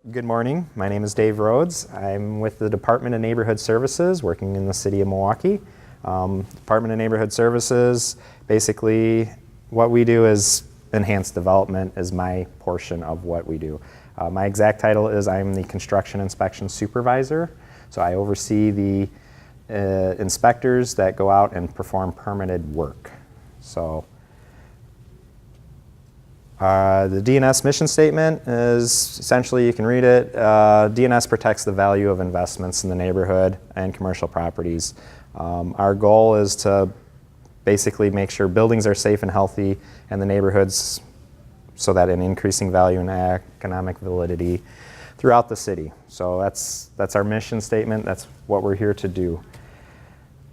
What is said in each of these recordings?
Good morning. My name is Dave Rhodes. I'm with the Department of Neighborhood Services working in the city of Milwaukee. Department of Neighborhood Services, basically what we do is enhanced development is my portion of what we do. My exact title is I'm the Construction Inspection Supervisor. So I oversee the inspectors that go out and perform permitted work. So the DNS mission statement is essentially, you can read it, DNS protects the value of investments in the neighborhood and commercial properties. Our goal is to basically make sure buildings are safe and healthy and the neighborhoods so that an increasing value and economic validity throughout the city. So that's our mission statement. That's what we're here to do.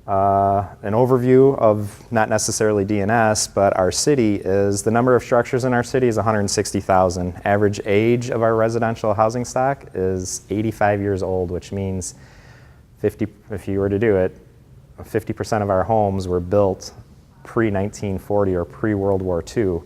An overview of not necessarily DNS, but our city is the number of structures in our city is 160,000. Average age of our residential housing stock is 85 years old, which means if you were to do it, 50% of our homes were built pre-1940 or pre-World War II.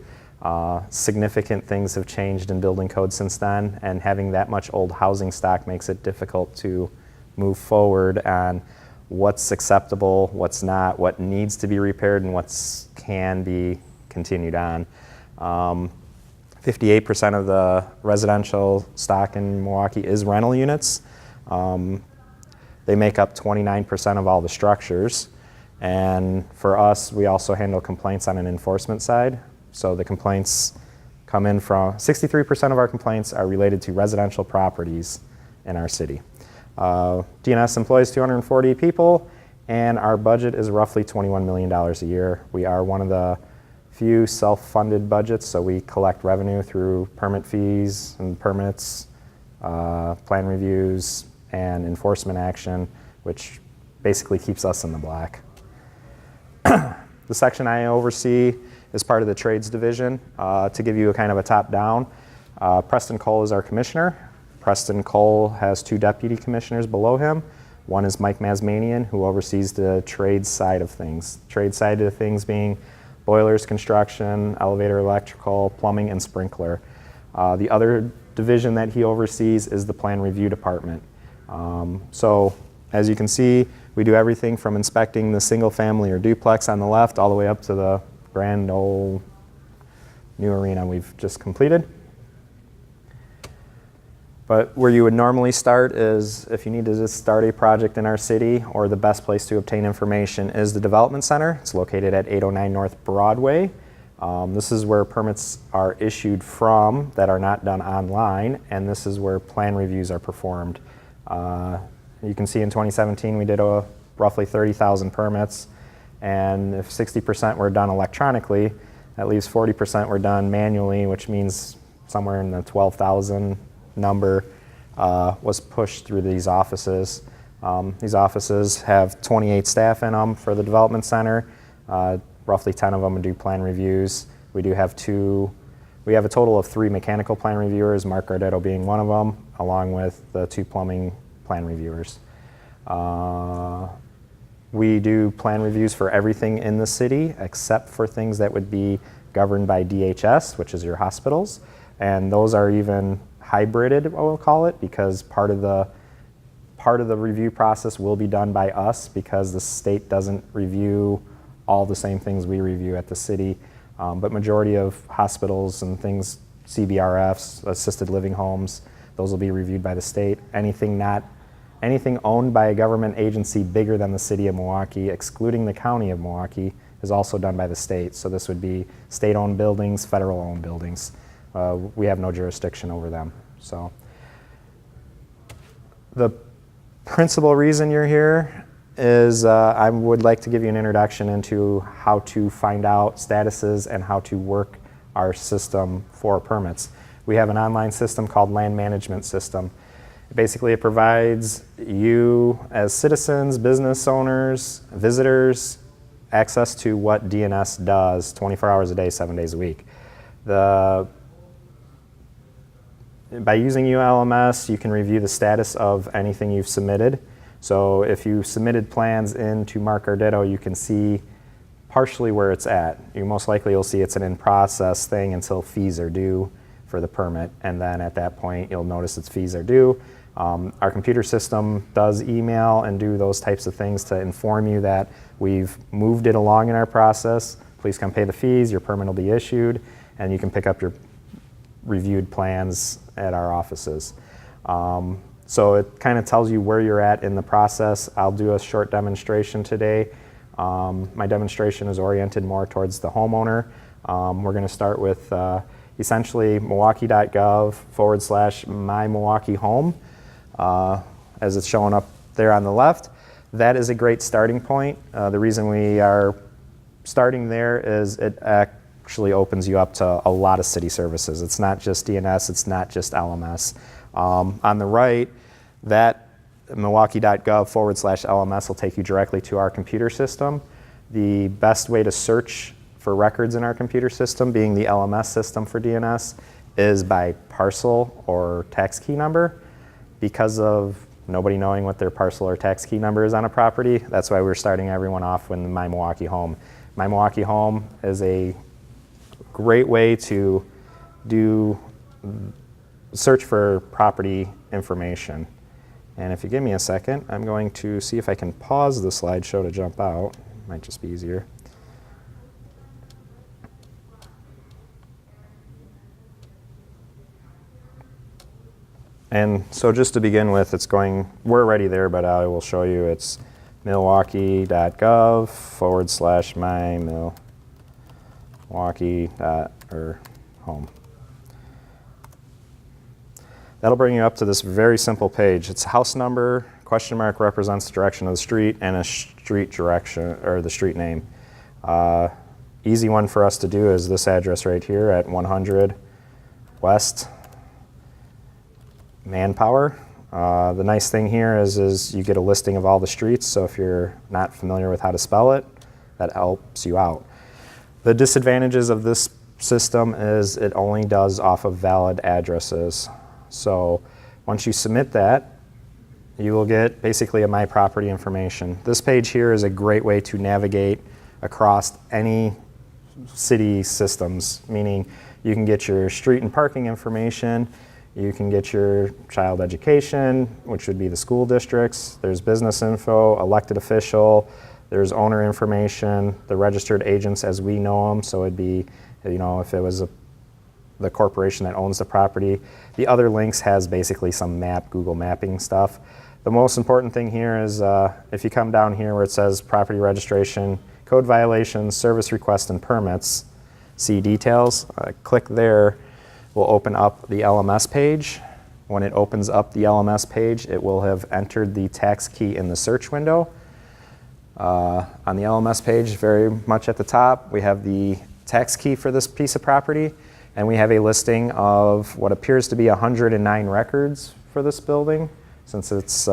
Significant things have changed in building code since then, and having that much old housing stock makes it difficult to move forward on what's acceptable, what's not, what needs to be repaired, and what can be continued on. 58% of the residential stock in Milwaukee is rental units. They make up 29% of all the structures. And for us, we also handle complaints on an enforcement side. So the complaints come in from, 63% of our complaints are related to residential properties in our city. DNS employs 240 people, and our budget is roughly $21 million a year. We are one of the few self-funded budgets, so we collect revenue through permit fees and permits, plan reviews, and enforcement action, which basically keeps us in the black. The section I oversee is part of the trades division. To give you a kind of a top-down, Preston Cole is our commissioner. Preston Cole has two deputy commissioners below him. One is Mike Mazmanian, who oversees the trade side of things. Trade side of things being boilers, construction, elevator, electrical, plumbing, and sprinkler. The other division that he oversees is the plan review department. So as you can see, we do everything from inspecting the single family or duplex on the left all the way up to the grand old new arena we've just completed. But where you would normally start is if you need to just start a project in our city, or the best place to obtain information is the Development Center. It's located at 809 North Broadway. This is where permits are issued from that are not done online, and this is where plan reviews are performed. You can see in 2017 we did roughly 30,000 permits, and if 60% were done electronically, at least 40% were done manually, which means somewhere in the 12,000 number was pushed through these offices. These offices have 28 staff in them for the Development Center. Roughly 10 of them do plan reviews. We have a total of 3 mechanical plan reviewers, Mark Gardetto being one of them, along with the 2 plumbing plan reviewers. We do plan reviews for everything in the city except for things that would be governed by DHS, which is your hospitals, and those are even hybrided, we'll call it, because part of the review process will be done by us because the state doesn't review all the same things we review at the city. But majority of hospitals and things, CBRFs, assisted living homes, those will be reviewed by the state. Anything owned by a government agency bigger than the city of Milwaukee, excluding the county of Milwaukee, is also done by the state. So this would be state-owned buildings, federal-owned buildings. We have no jurisdiction over them. So the principal reason you're here is I would like to give you an introduction into how to find out statuses and how to work our system for permits. We have an online system called Land Management System. Basically, it provides you as citizens, business owners, visitors, access to what DNS does 24 hours a day, 7 days a week. By using ULMS, you can review the status of anything you've submitted. So if you submitted plans into Mark Gardetto, you can see partially where it's at. You most likely will see it's an in-process thing until fees are due. for the permit. And then at that point, you'll notice its fees are due. Our computer system does email and do those types of things to inform you that we've moved it along in our process. Please come pay the fees, your permit will be issued, and you can pick up your reviewed plans at our offices. So it kind of tells you where you're at in the process. I'll do a short demonstration today. My demonstration is oriented more towards the homeowner. We're going to start with essentially milwaukee.gov/MyMilwaukeeHome, as it's showing up there on the left. That is a great starting point. The reason we are starting there is it actually opens you up to a lot of city services. It's not just DNS, it's not just LMS. On the right, that milwaukee.gov/LMS will take you directly to our computer system. The best way to search for records in our computer system, being the LMS system for DNS, is by parcel or tax key number. Because of nobody knowing what their parcel or tax key number is on a property, that's why we're starting everyone off with My Milwaukee Home. My Milwaukee Home is a great way to do search for property information. And if you give me a second, I'm going to see if I can pause the slideshow to jump out. Might just be easier. And so just to begin with, we're already there, but I will show you it's milwaukee.gov/MyMilwaukee.home. That'll bring you up to this very simple page. It's house number, question mark represents the direction of the street, and a street direction, or the street name. Easy one for us to do is this address right here at 100 West Manpower. The nice thing here is you get a listing of all the streets, so if you're not familiar with how to spell it, that helps you out. The disadvantages of this system is it only does off of valid addresses. So once you submit that, you will get basically a My Property information. This page here is a great way to navigate across any city systems, meaning you can get your street and parking information, you can get your child education, which would be the school districts, there's business info, elected official, there's owner information, the registered agents as we know them, so it'd be, if it was the corporation that owns the property. The other links has basically some Google mapping stuff. The most important thing here is if you come down here where it says property registration, code violations, service requests, and permits, see details, click there, will open up the LMS page. When it opens up the LMS page, it will have entered the tax key in the search window. On the LMS page, very much at the top, we have the tax key for this piece of property, and we have a listing of what appears to be 109 records for this building since it's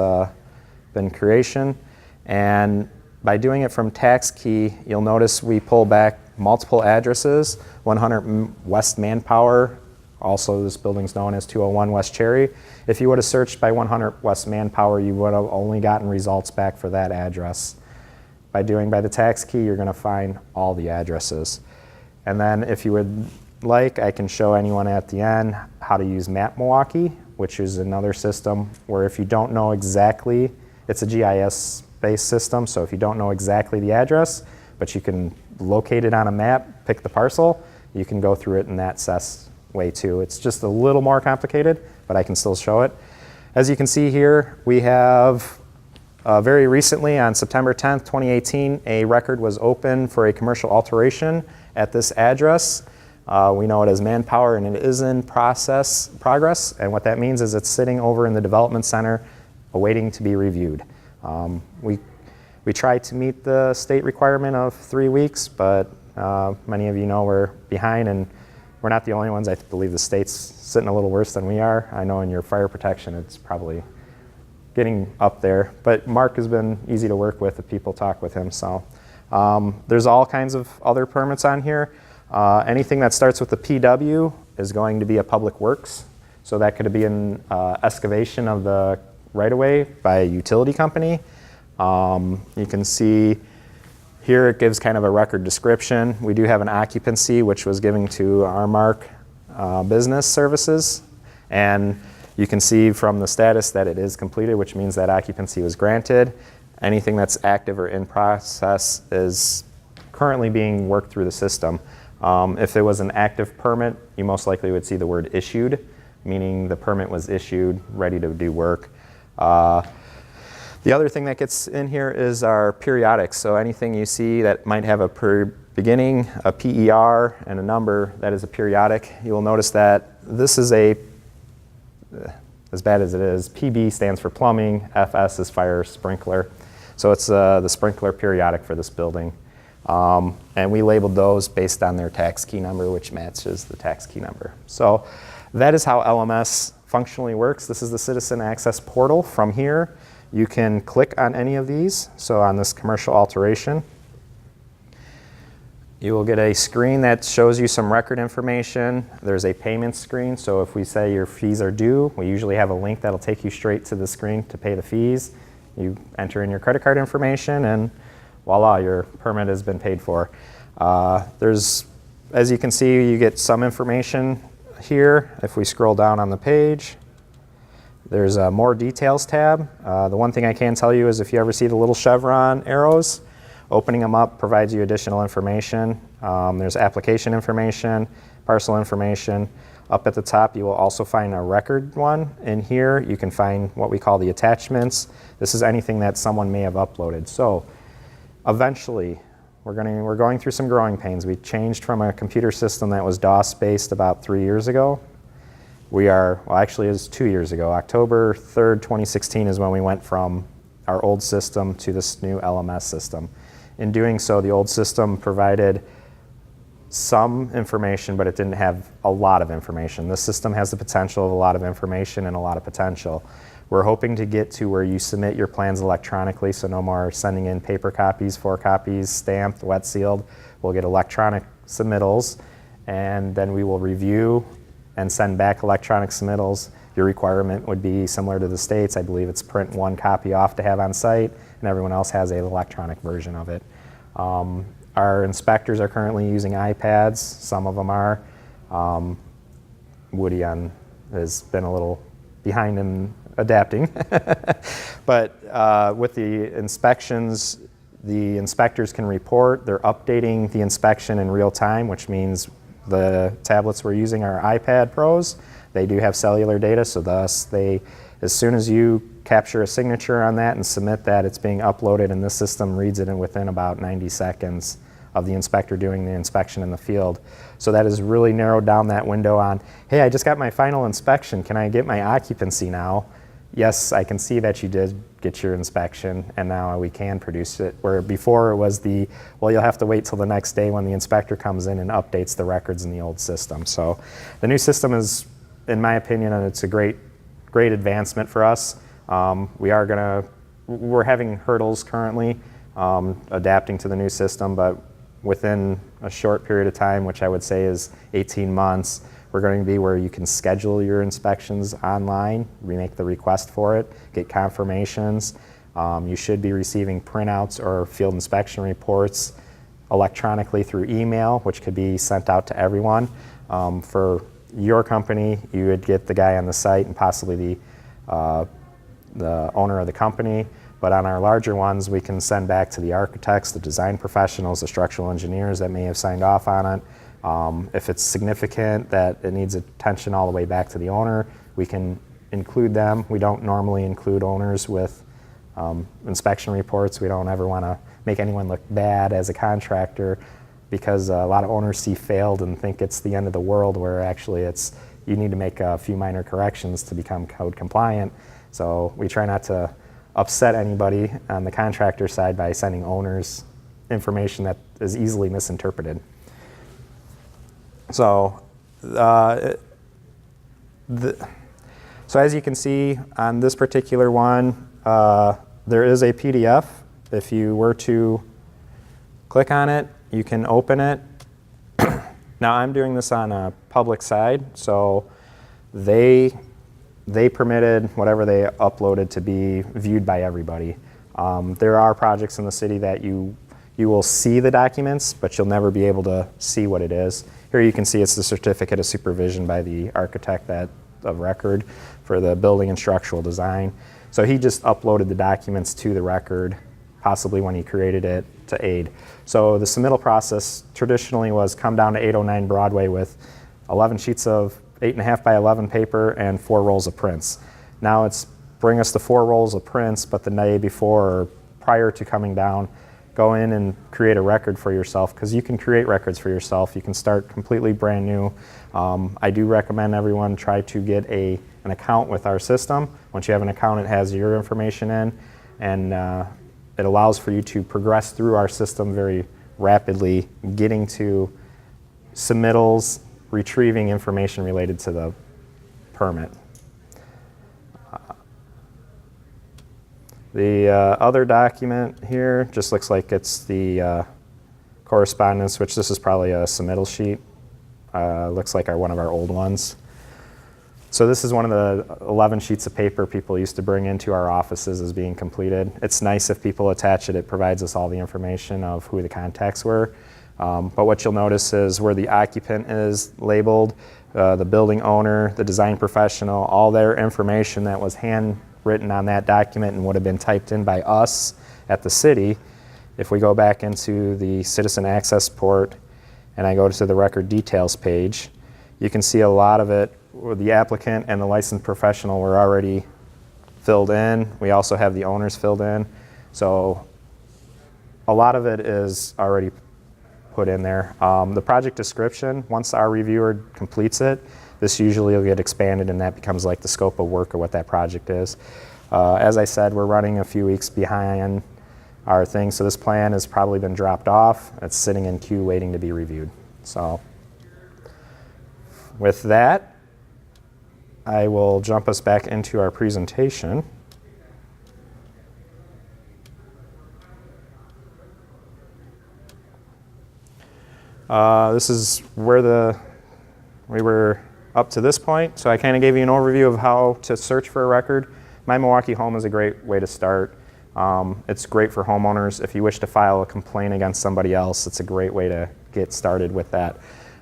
been creation. And by doing it from tax key, you'll notice we pull back multiple addresses. 100 West Manpower, also this building's known as 201 West Cherry. If you would have searched by 100 West Manpower, you would have only gotten results back for that address. By doing by the tax key, you're going to find all the addresses. And then if you would like, I can show anyone at the end how to use Map Milwaukee, which is another system where if you don't know exactly, it's a GIS-based system, so if you don't know exactly the address, but you can locate it on a map, pick the parcel, you can go through it in that way too. It's just a little more complicated, but I can still show it. As you can see here, we have very recently on September 10th, 2018, a record was open for a commercial alteration at this address. We know it as Manpower, and it is in progress, and what that means is it's sitting over in the development center awaiting to be reviewed. We tried to meet the state requirement of 3 weeks, but many of you know we're behind, and we're not the only ones. I believe the state's sitting a little worse than we are. I know in your fire protection it's probably getting up there, but Mark has been easy to work with if people talk with him. So there's all kinds of other permits on here. Anything that starts with the PW is going to be a public works. So that could be an excavation of the right-of-way by a utility company. You can see here it gives kind of a record description. We do have an occupancy, which was given to our Mark business services, and you can see from the status that it is completed, which means that occupancy was granted. Anything that's active or in process is currently being worked through the system. If it was an active permit, you most likely would see the word issued, meaning the permit was issued, ready to do work. The other thing that gets in here is our periodics. So anything you see that might have a beginning, a PER, and a number, that is a periodic. You will notice that this is a, as bad as it is, PB stands for plumbing, FS is fire sprinkler. So it's the sprinkler periodic for this building. And we labeled those based on their tax key number, which matches the tax key number. So that is how LMS functionally works. This is the Citizen Access Portal. From here, you can click on any of these. So on this commercial alteration, you will get a screen that shows you some record information. There's a payment screen. So if we say your fees are due, we usually have a link that'll take you straight to the screen to pay the fees. You enter in your credit card information and voila, your permit has been paid for. There's, as you can see, you get some information here. If we scroll down on the page, there's a more details tab. The one thing I can tell you is if you ever see the little chevron arrows, opening them up provides you additional information. There's application information, parcel information. Up at the top, you will also find a record one. In here, you can find what we call the attachments. This is anything that someone may have uploaded. So eventually, we're going through some growing pains. We changed from a computer system that was DOS-based about 3 years ago. We are, well actually it was 2 years ago. October 3rd, 2016 is when we went from our old system to this new LMS system. In doing so, the old system provided some information, but it didn't have a lot of information. This system has the potential of a lot of information and a lot of potential. We're hoping to get to where you submit your plans electronically, so no more sending in paper copies, 4 copies, stamped, wet sealed. We'll get electronic submittals, and then we will review and send back electronic submittals. Your requirement would be similar to the states. I believe it's print 1 copy off to have on site, and everyone else has an electronic version of it. Our inspectors are currently using iPads. Some of them are. Woody has been a little behind in adapting. But with the inspections, the inspectors can report. They're updating the inspection in real time, which means the tablets we're using are iPad Pros. They do have cellular data, so thus as soon as you capture a signature on that and submit that, it's being uploaded, and this system reads it in within about 90 seconds of the inspector doing the inspection in the field. So that has really narrowed down that window on, hey, I just got my final inspection. Can I get my occupancy now? Yes, I can see that you did get your inspection, and now we can produce it. Where before it was well, you'll have to wait till the next day when the inspector comes in and updates the records in the old system. So the new system is, in my opinion, and it's a great advancement for us. We're having hurdles currently adapting to the new system, but within a short period of time, which I would say is 18 months, we're going to be where you can schedule your inspections online, remake the request for it, get confirmations. You should be receiving printouts or field inspection reports electronically through email, which could be sent out to everyone. For your company, you would get the guy on the site and possibly the owner of the company. But on our larger ones, we can send back to the architects, the design professionals, the structural engineers that may have signed off on it. If it's significant that it needs attention all the way back to the owner, we can include them. We don't normally include owners with inspection reports. We don't ever want to make anyone look bad as a contractor, because a lot of owners see failed and think it's the end of the world, where actually you need to make a few minor corrections to become code compliant. So we try not to upset anybody on the contractor side by sending owners information that is easily misinterpreted. So, so as you can see on this particular one, there is a PDF. If you were to click on it, you can open it. Now I'm doing this on a public side, so they permitted whatever they uploaded to be viewed by everybody. There are projects in the city that you will see the documents, but you'll never be able to see what it is. Here you can see it's the certificate of supervision by the architect of record for the building and structural design. So he just uploaded the documents to the record, possibly when he created it, to aid. So the submittal process traditionally was come down to 809 Broadway with 11 sheets of 8.5 by 11 paper and 4 rolls of prints. Now it's bring us the 4 rolls of prints, but the day before or prior to coming down, go in and create a record for yourself, because you can create records for yourself. You can start completely brand new. I do recommend everyone try to get an account with our system. Once you have an account, it has your information in, and it allows for you to progress through our system very rapidly, getting to submittals, retrieving information related to the permit. The other document here just looks like it's the correspondence, which this is probably a submittal sheet. Looks like one of our old ones. So this is one of the 11 sheets of paper people used to bring into our offices as being completed. It's nice if people attach it. It provides us all the information of who the contacts were. But what you'll notice is where the occupant is labeled, the building owner, the design professional, all their information that was handwritten on that document and would have been typed in by us at the city. If we go back into the citizen access port and I go to the record details page, you can see a lot of it where the applicant and the licensed professional were already filled in. We also have the owners filled in. So a lot of it is already put in there. The project description, once our reviewer completes it, this usually will get expanded and that becomes like the scope of work or what that project is. As I said, we're running a few weeks behind our thing, so this plan has probably been dropped off. It's sitting in queue waiting to be reviewed. So with that, I will jump us back into our presentation. This is where we were up to this point. So I kind of gave you an overview of how to search for a record. My Milwaukee Home is a great way to start. It's great for homeowners. If you wish to file a complaint against somebody else, it's a great way to get started with that.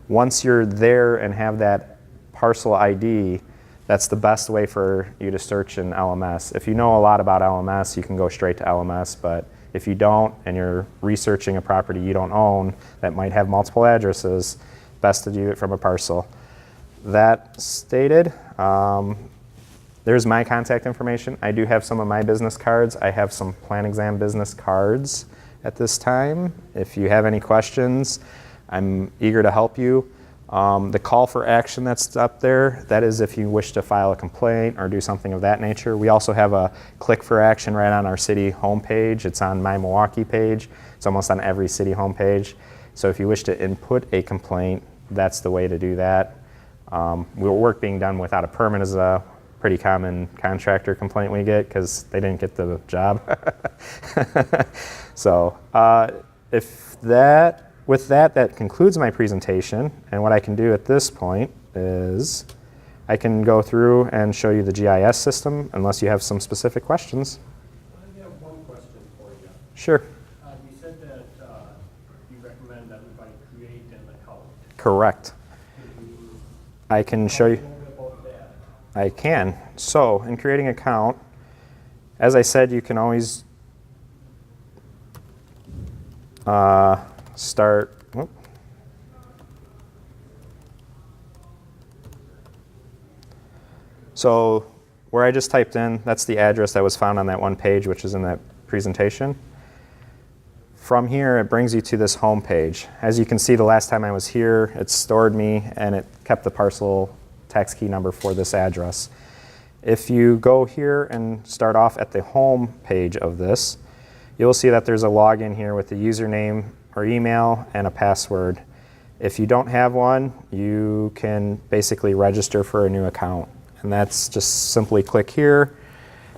Once you're there and have that parcel ID, that's the best way for you to search in LMS. If you know a lot about LMS, you can go straight to LMS, but if you don't and you're researching a property you don't own that might have multiple addresses, best to do it from a parcel. That stated, there's my contact information. I do have some of my business cards. I have some Plan Exam business cards at this time. If you have any questions, I'm eager to help you. The call for action that's up there, that is if you wish to file a complaint or do something of that nature. We also have a click for action right on our city homepage. It's on My Milwaukee page. It's almost on every city homepage. So if you wish to input a complaint, that's the way to do that. Work being done without a permit is a pretty common contractor complaint we get because they didn't get the job. So with that concludes my presentation, and what I can do at this point is I can go through and show you the GIS system unless you have some specific questions. I have one question for you. Sure. You said that you recommend that everybody create an account. Correct. I can show you. Tell me a little bit about that. I can. So in creating an account, as I said, you can always start. Whoop. So where I just typed in, that's the address that was found on that one page, which is in that presentation. From here, it brings you to this home page. As you can see, the last time I was here, it stored me and it kept the parcel tax key number for this address. If you go here and start off at the home page of this, you'll see that there's a login here with the username or email and a password. If you don't have one, you can basically register for a new account. And that's just simply click here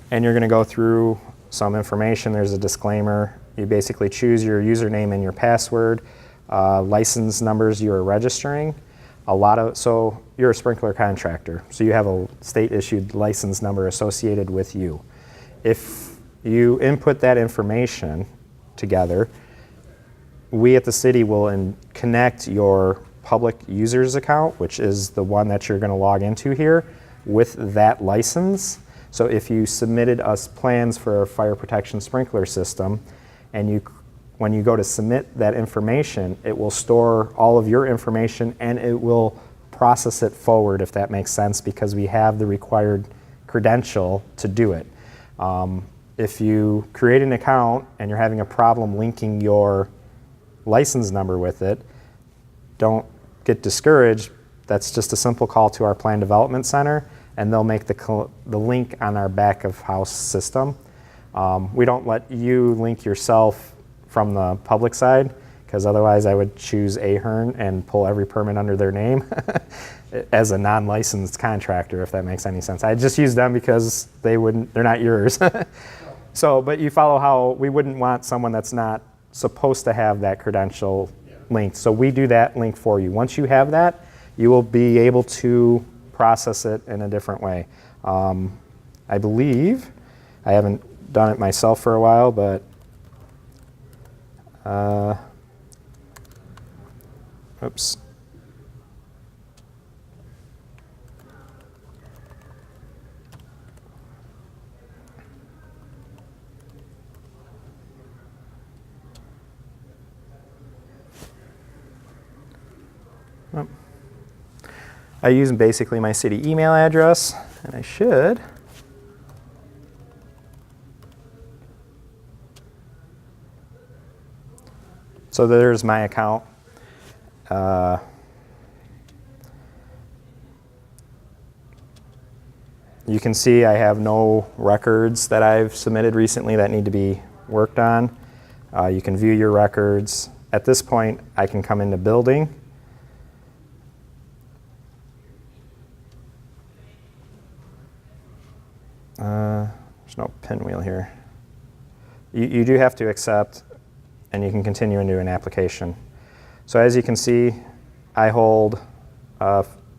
and you're going to go through some information. There's a disclaimer. You basically choose your username and your password, license numbers you are registering. So you're a sprinkler contractor, so you have a state issued license number associated with you. If you input that information together, we at the city will connect your public users account, which is the one that you're going to log into here, with that license. So if you submitted us plans for a fire protection sprinkler system, and when you go to submit that information, it will store all of your information and it will process it forward, if that makes sense, because we have the required credential to do it. If you create an account and you're having a problem linking your license number with it, don't get discouraged. That's just a simple call to our Plan Development Center, and they'll make the link on our back of house system. We don't let you link yourself from the public side, because otherwise I would choose Ahern and pull every permit under their name as a non-licensed contractor, if that makes any sense. I just use them because they're not yours. So, but you follow how we wouldn't want someone that's not supposed to have that credential linked. So we do that link for you. Once you have that, you will be able to process it in a different way. I believe, I haven't done it myself for a while, but oops. I use basically my city email address, and I should. So there's my account. You can see I have no records that I've submitted recently that need to be worked on. You can view your records. At this point, I can come into building. There's no pinwheel here. You do have to accept, and you can continue into an application. So as you can see, I hold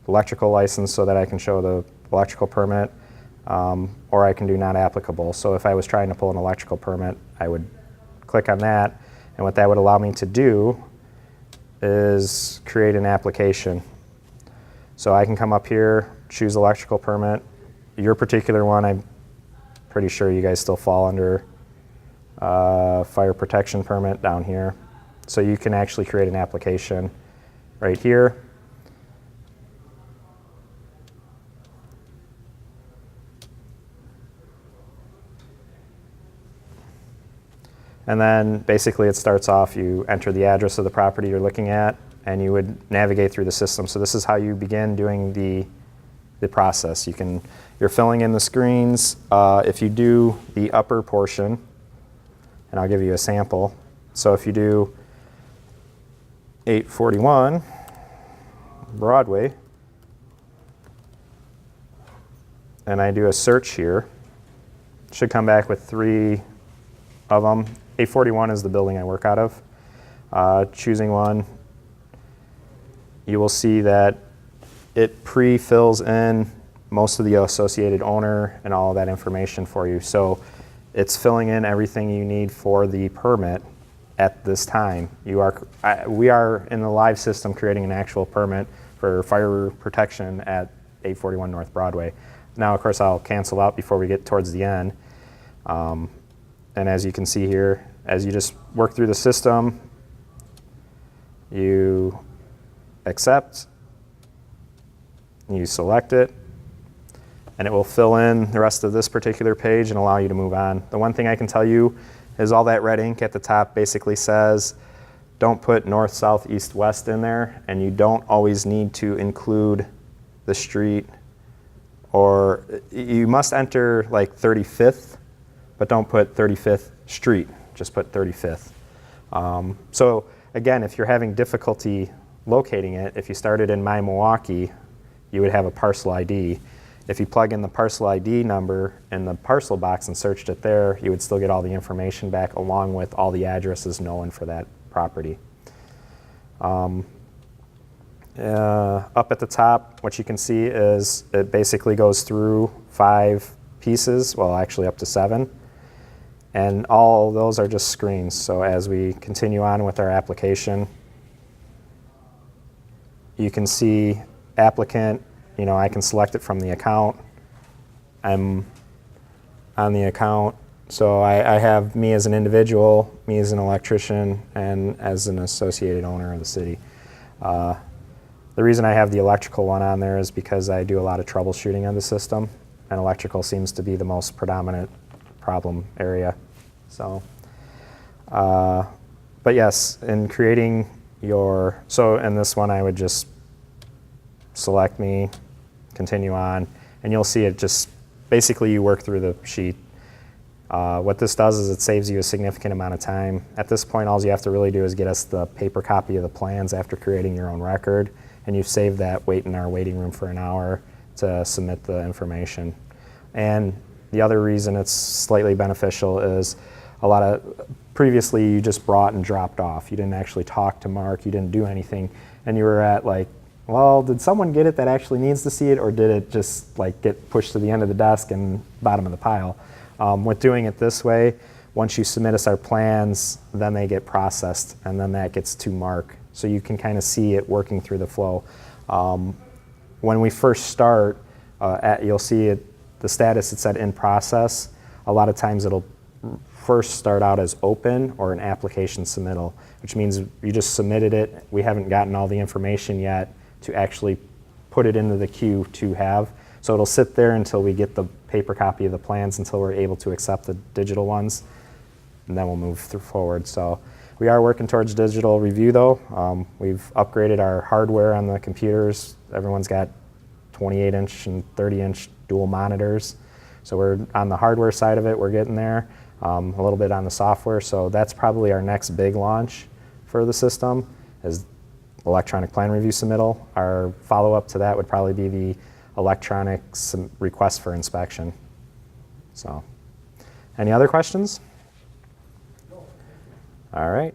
electrical license so that I can show the electrical permit, or I can do not applicable. So if I was trying to pull an electrical permit, I would click on that, and what that would allow me to do is create an application. So I can come up here, choose electrical permit. Your particular one, I'm pretty sure you guys still fall under fire protection permit down here. So you can actually create an application right here. And then basically it starts off, you enter the address of the property you're looking at, and you would navigate through the system. So this is how you begin doing the process. You're filling in the screens. If you do the upper portion, and I'll give you a sample. So if you do 841 Broadway, and I do a search here, it should come back with 3 of them. 841 is the building I work out of. Choosing one, you will see that it pre-fills in most of the associated owner and all of that information for you. So it's filling in everything you need for the permit at this time. We are in the live system creating an actual permit for fire protection at 841 North Broadway. Now, of course, I'll cancel out before we get towards the end. And as you can see here, as you just work through the system, you accept, you select it, and it will fill in the rest of this particular page and allow you to move on. The one thing I can tell you is all that red ink at the top basically says don't put north, south, east, west in there, and you don't always need to include the street, or you must enter like 35th, but don't put 35th Street, just put 35th. So again, if you're having difficulty locating it, if you started in My Milwaukee, you would have a parcel ID. If you plug in the parcel ID number in the parcel box and searched it there, you would still get all the information back along with all the addresses known for that property. Up at the top, what you can see is it basically goes through 5 pieces, well actually up to 7. And all those are just screens. So as we continue on with our application, you can see applicant, I can select it from the account. I'm on the account. So I have me as an individual, me as an electrician, and as an associated owner of the city. The reason I have the electrical one on there is because I do a lot of troubleshooting of the system, and electrical seems to be the most predominant problem area. So, but yes, in creating in this one I would just select me, continue on, and you'll see it just, basically you work through the sheet. What this does is it saves you a significant amount of time. At this point, all you have to really do is get us the paper copy of the plans after creating your own record, and you've saved that wait in our waiting room for an hour to submit the information. And the other reason it's slightly beneficial is previously you just brought and dropped off. You didn't actually talk to Mark, you didn't do anything, and you were at like, well, did someone get it that actually needs to see it, or did it just like get pushed to the end of the desk and bottom of the pile? With doing it this way, once you submit us our plans, then they get processed, and then that gets to Mark. So you can kind of see it working through the flow. When we first start, you'll see the status, it said in process. A lot of times it'll first start out as open or an application submittal, which means you just submitted it. We haven't gotten all the information yet to actually put it into the queue to have. So it'll sit there until we get the paper copy of the plans, until we're able to accept the digital ones, and then we'll move forward. So we are working towards digital review though. We've upgraded our hardware on the computers. Everyone's got 28-inch and 30-inch dual monitors. So we're on the hardware side of it, we're getting there. A little bit on the software, so that's probably our next big launch for the system, is electronic plan review submittal. Our follow-up to that would probably be the electronic request for inspection. So, any other questions? All right.